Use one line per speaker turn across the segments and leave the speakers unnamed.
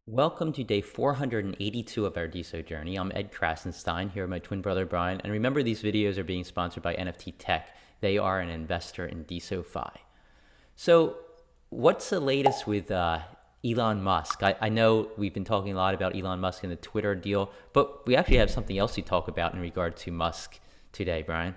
Welcome to day 482 of our DeSo journey. I'm Ed Krasenstein here with my twin brother Brian. And remember, these videos are being sponsored by NFT Tech. They are an investor in DeSoFi. So, what's the latest with Elon Musk? I know we've been talking a lot about Elon Musk and the Twitter deal, but we actually have something else to talk about in regard to Musk today, Brian.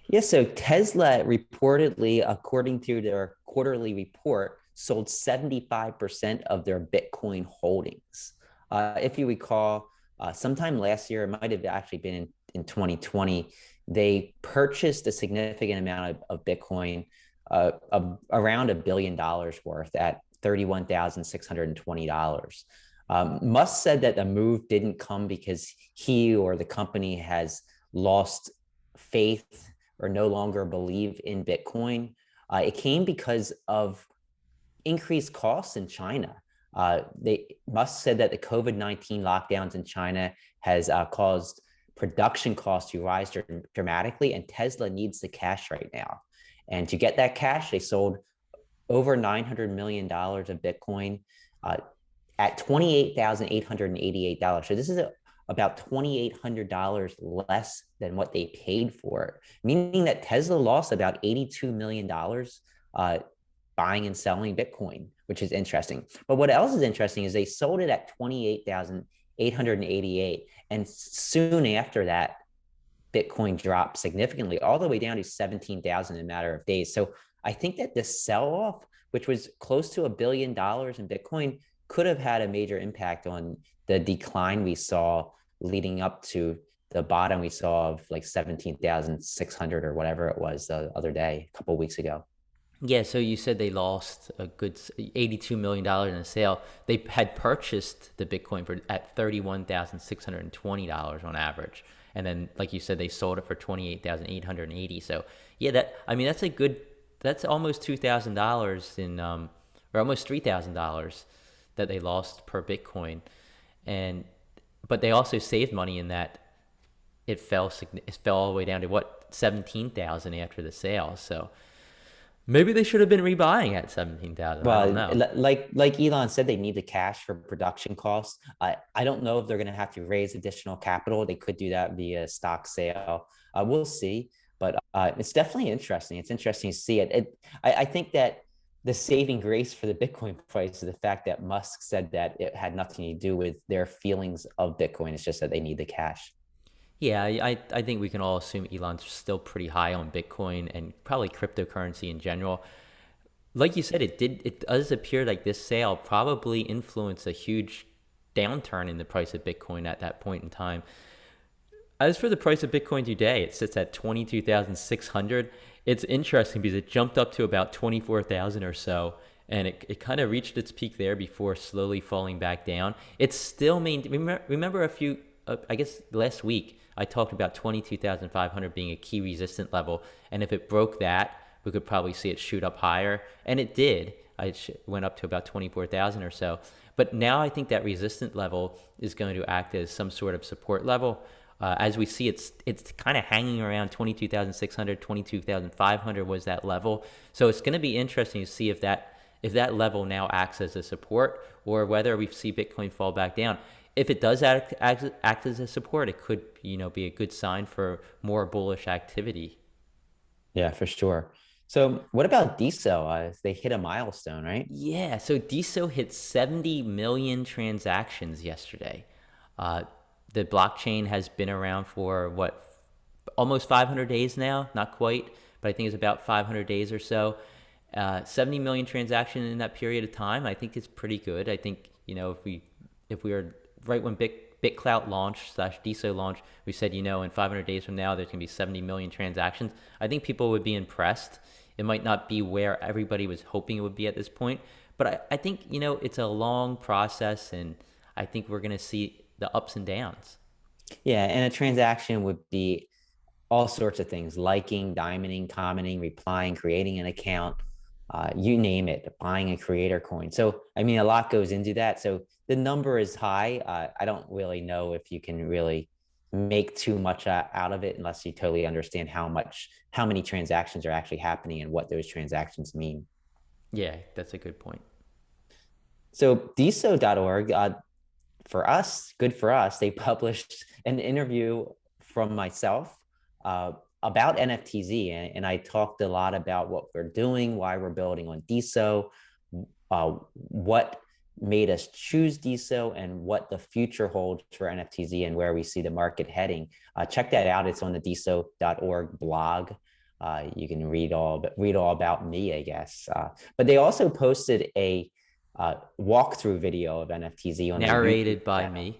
Yes, so Tesla reportedly, according to their quarterly report, sold 75% of their Bitcoin holdings. If you recall, sometime last year, it might have actually been in 2020, they purchased a significant amount of Bitcoin, around $1 billion worth at $31,620. Musk said that the move didn't come because he or the company has lost faith or no longer believe in Bitcoin. It came because of increased costs in China. Musk said that the COVID-19 lockdowns in China has caused production costs to rise dramatically, and Tesla needs the cash right now. And to get that cash, they sold over $900 million of Bitcoin uh, at $28,888. So this is about $2,800 less than what they paid for it, meaning that Tesla lost about $82 million buying and selling Bitcoin, which is interesting. But what else is interesting is they sold it at 28,888. And soon after that, Bitcoin dropped significantly, all the way down to 17,000 in a matter of days. So I think that this sell off, which was close to $1 billion in Bitcoin, could have had a major impact on the decline we saw leading up to the bottom we saw of like 17,600 or whatever it was the other day, a couple of weeks ago.
Yeah, so you said they lost a good $82 million in a sale. They had purchased the Bitcoin for at $31,620 on average. And then, like you said, they sold it for 28,880. So yeah, that's a good, that's almost $2,000 in, or almost $3,000 that they lost per Bitcoin. And, but they also saved money in that it fell all the way down to what, 17,000 after the sale. So, maybe they should have been rebuying at 17,000. I don't
Well,
know.
like Elon said, they need the cash for production costs. I don't know if they're going to have to raise additional capital. They could do that via stock sale. We'll see, but it's definitely interesting. It's interesting to see it. I think that the saving grace for the Bitcoin price is the fact that Musk said that it had nothing to do with their feelings of Bitcoin. It's just that they need the cash.
Yeah, I think we can all assume Elon's still pretty high on Bitcoin and probably cryptocurrency in general. Like you said, it does appear like this sale probably influenced a huge downturn in the price of Bitcoin at that point in time. As for the price of Bitcoin today, it sits at 22,600. It's interesting because it jumped up to about 24,000 or so, and it kind of reached its peak there before slowly falling back down. It's still remember I guess last week I talked about 22,500 being a key resistant level, and if it broke that, we could probably see it shoot up higher, and it did. It went up to about 24,000 or so. But now I think that resistant level is going to act as some sort of support level. As we see, it's kind of hanging around 22,600, 22,500 was that level. So it's going to be interesting to see if that level now acts as a support or whether we see Bitcoin fall back down. If it does act as a support, it could be a good sign for more bullish activity.
Yeah, for sure. So what about DeSo? They hit a milestone, right?
Yeah, so DeSo hit 70 million transactions yesterday. Uh, the blockchain has been around for what, almost 500 days now? Not quite, but I think it's about 500 days or so. 70 million transactions in that period of time. I think it's pretty good. I think if we were right when BitClout launched slash DeSo launched, we said in 500 days from now there's gonna be 70 million transactions. I think people would be impressed. It might not be where everybody was hoping it would be at this point, but I think it's a long process, and I think we're gonna see the ups and downs.
Yeah, and a transaction would be all sorts of things: liking, diamonding, commenting, replying, creating an account, you name it, buying a creator coin. So, I mean, a lot goes into that. So the number is high. I don't really know if you can really make too much out of it unless you totally understand how many transactions are actually happening and what those transactions mean.
Yeah, that's a good point.
So DeSo.org, for us, good for us, they published an interview from myself about NFTZ. And I talked a lot about what we're doing, why we're building on DeSo, what made us choose DeSo, and what the future holds for NFTZ and where we see the market heading. Check that out. It's on the DeSo.org blog. You can read all about me, I guess. But they also posted a walkthrough video of NFTZ on their YouTube
Narrated by
channel.
me.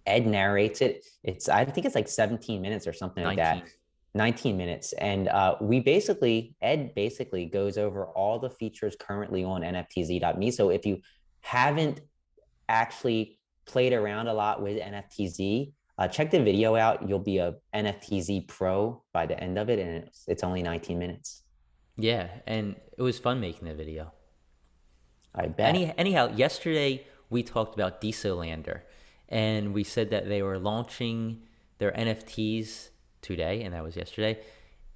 Ed narrates it. I think it's like 17 minutes or something like that.
19.
19 minutes. And Ed basically goes over all the features currently on NFTZ.me. So if you haven't actually played around a lot with NFTZ, check the video out. You'll be a NFTZ pro by the end of it. And it's only 19 minutes.
Yeah, and it was fun making the video.
I bet.
Anyhow, yesterday we talked about DeSolander, and we said that they were launching their NFTs today, and that was yesterday.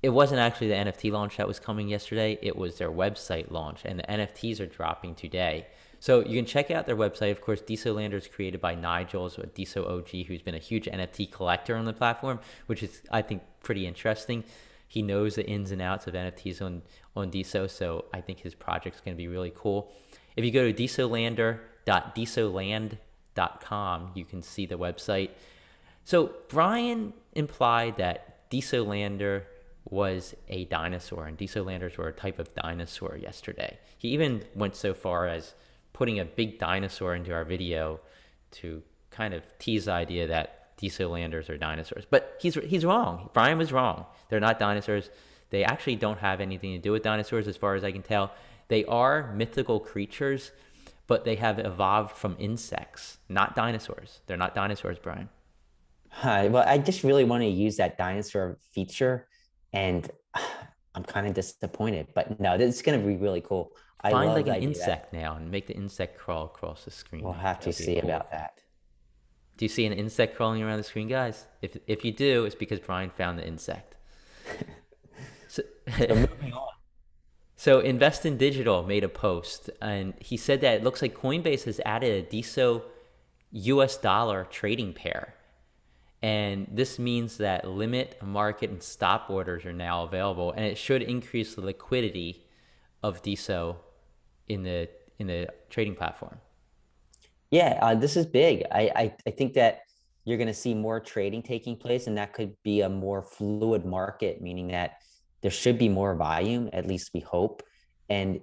It wasn't actually the NFT launch that was coming yesterday. It was their website launch, and the NFTs are dropping today. So you can check out their website. Of course, DeSolander is created by Nigel, so a DeSo OG, who's been a huge NFT collector on the platform, which is, I think, pretty interesting. He knows the ins and outs of NFTs on DeSo, so I think his project's going to be really cool. If you go to desolander.desoland.com, you can see the website. So Brian implied that Desolander was a dinosaur, and Desolanders were a type of dinosaur yesterday. He even went so far as putting a big dinosaur into our video to kind of tease the idea that Desolanders are dinosaurs. But he's wrong. Brian was wrong. They're not dinosaurs. They actually don't have anything to do with dinosaurs as far as I can tell. They are mythical creatures, but they have evolved from insects, not dinosaurs. They're not dinosaurs, Brian.
Hi. Well, I just really want to use that dinosaur feature, and I'm kind of disappointed. But no, it's going to be really cool. I
Find
love
like
the
an
idea that
insect now and make the insect crawl across the
we'll
screen.
have
That
to
would be a
see
cool
about that.
effect. Do you see an insect crawling around the screen, guys? If you do, it's because Brian found the insect. So,
So moving on.
so Invest in Digital made a post, and he said that it looks like Coinbase has added a DeSo US dollar trading pair. And this means that limit, market, and stop orders are now available, and it should increase the liquidity of DeSo in the trading platform.
Yeah, this is big. I think that you're going to see more trading taking place, and that could be a more fluid market, meaning that there should be more volume, at least we hope. And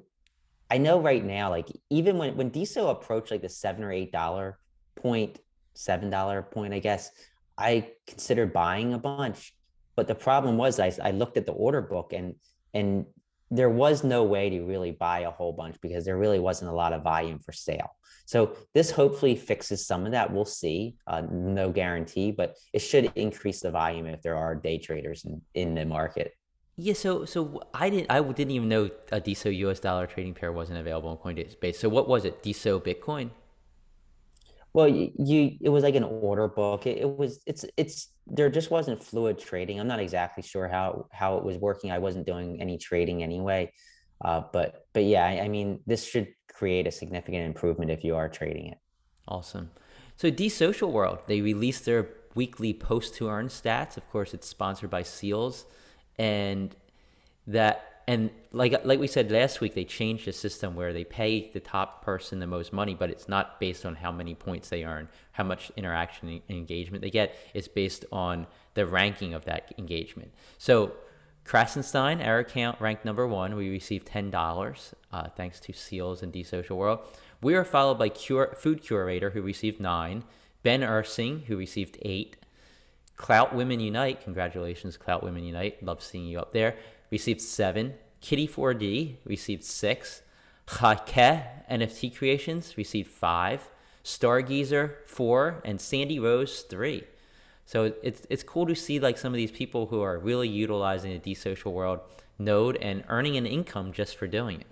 I know right now, like even when DeSo approached like the $7 or $8 point, $7 point, I guess, I considered buying a bunch. But the problem was I looked at the order book, and there was no way to really buy a whole bunch because there really wasn't a lot of volume for sale. So this hopefully fixes some of that. We'll see. No guarantee, but it should increase the volume if there are day traders in the market.
Yeah, so I didn't even know a DeSo US dollar trading pair wasn't available on Coinbase. So what was it? DeSo Bitcoin?
Well, it was like an order book. It's there just wasn't fluid trading. I'm not exactly sure how it was working. I wasn't doing any trading anyway. But yeah, I mean, this should create a significant improvement if you are trading it.
Awesome. So Social World, they released their weekly post to earn stats. Of course, it's sponsored by Seals, and like we said last week, they changed the system where they pay the top person the most money, but it's not based on how many points they earn, how much interaction and engagement they get. It's based on the ranking of that engagement. So Krasenstein, our account ranked number one. We received $10 thanks to Seals and Social World. We are followed by Food Curator, who received 9, Ben Ursing, who received 8, Clout Women Unite, congratulations, Clout Women Unite, love seeing you up there, received 7, Kitty 4D received 6, Hake NFT Creations received 5, Stargazer 4, and Sandy Rose 3. So it's cool to see like some of these people who are really utilizing the Desocial World node and earning an income just for doing it.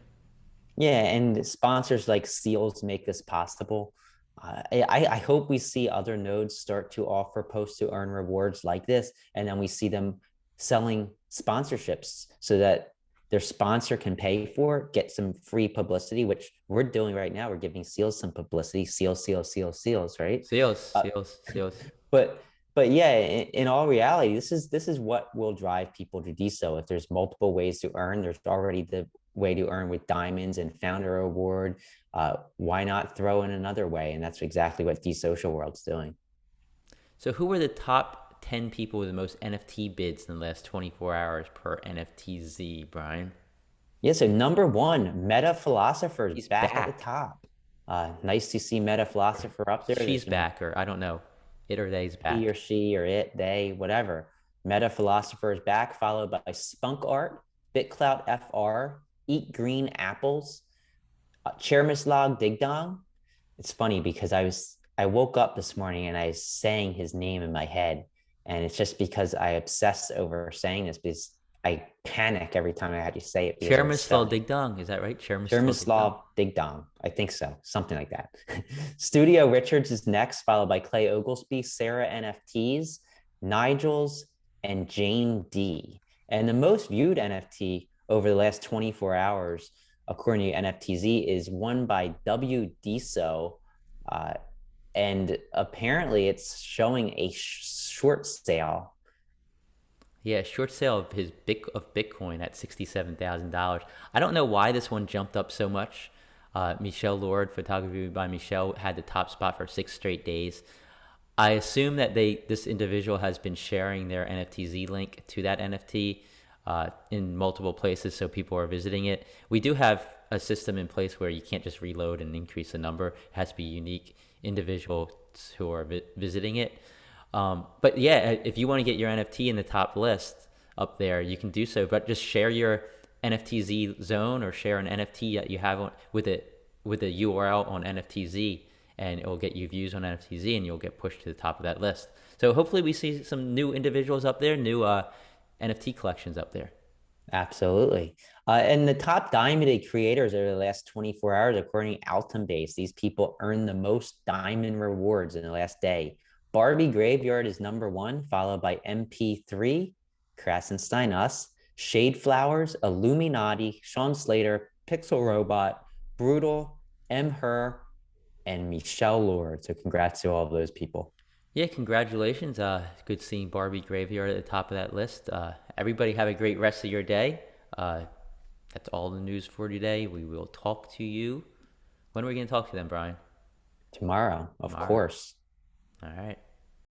Yeah, and sponsors like Seals make this possible. I hope we see other nodes start to offer post to earn rewards like this, and then we see them selling sponsorships so that their sponsor can pay for it, get some free publicity, which we're doing right now. We're giving seals some publicity. Seals, seals, seals, seals, right?
Seals,
Uh,
seals, seals.
but yeah, in all reality, this is what will drive people to DeSo. If there's multiple ways to earn, there's already the way to earn with diamonds and founder award. Why not throw in another way? And that's exactly what DeSocial World's doing.
So who were the top 10 people with the most NFT bids in the last 24 hours per NFTZ, Brian?
Yeah, so number one, Meta Philosopher's
He's
back at the
back.
top. Nice to see Meta Philosopher up there.
She's
There's been
back, or I don't know. It or they's
he or
back.
she or it, they, whatever. Meta Philosopher is back, followed by Spunk Art, BitClout FR, Eat Green Apples, Chermislav Digdong. It's funny because I woke up this morning and I sang his name in my head, and it's just because I obsess over saying this because I panic every time I had to say it because I was
Chermisfel
spelling
Ding Dong, is that right? Chermisfel Ding Dong.
Chermislav Digdong. I think so. Something like that. Studio Richards is next, followed by Clay Oglesby, Sarah NFTs, Nigel's, and Jane D. And the most viewed NFT over the last 24 hours, according to NFTZ, is one by WDSO. Uh, and apparently it's showing a short sale.
Yeah, short sale of Bitcoin at $67,000. I don't know why this one jumped up so much. Michelle Lord, photography by Michelle, had the top spot for 6 straight days. I assume that this individual has been sharing their NFTZ link to that NFT in multiple places, so people are visiting it. We do have a system in place where you can't just reload and increase the number. It has to be unique individuals who are visiting it. But yeah, if you want to get your NFT in the top list up there, you can do so. But just share your NFTZ zone or share an NFT that you have with a URL on NFTZ, and it will get you views on NFTZ, and you'll get pushed to the top of that list. So hopefully, we see some new individuals up there, new NFT collections up there.
Absolutely. And the top diamond creators over the last 24 hours, according to Altum Base, these people earned the most diamond rewards in the last day. Barbie Graveyard is number one, followed by MP3, Krasenstein Us, Shade Flowers, Illuminati, Sean Slater, Pixel Robot, Brutal, M. Her, and Michelle Lord. So congrats to all of those people.
Yeah, congratulations. Good seeing Barbie Graveyard at the top of that list. Everybody have a great rest of your day. Uh, that's all the news for today. We will talk to you. When are we going to talk to them, Brian?
Tomorrow, of
Tomorrow.
course.
All right.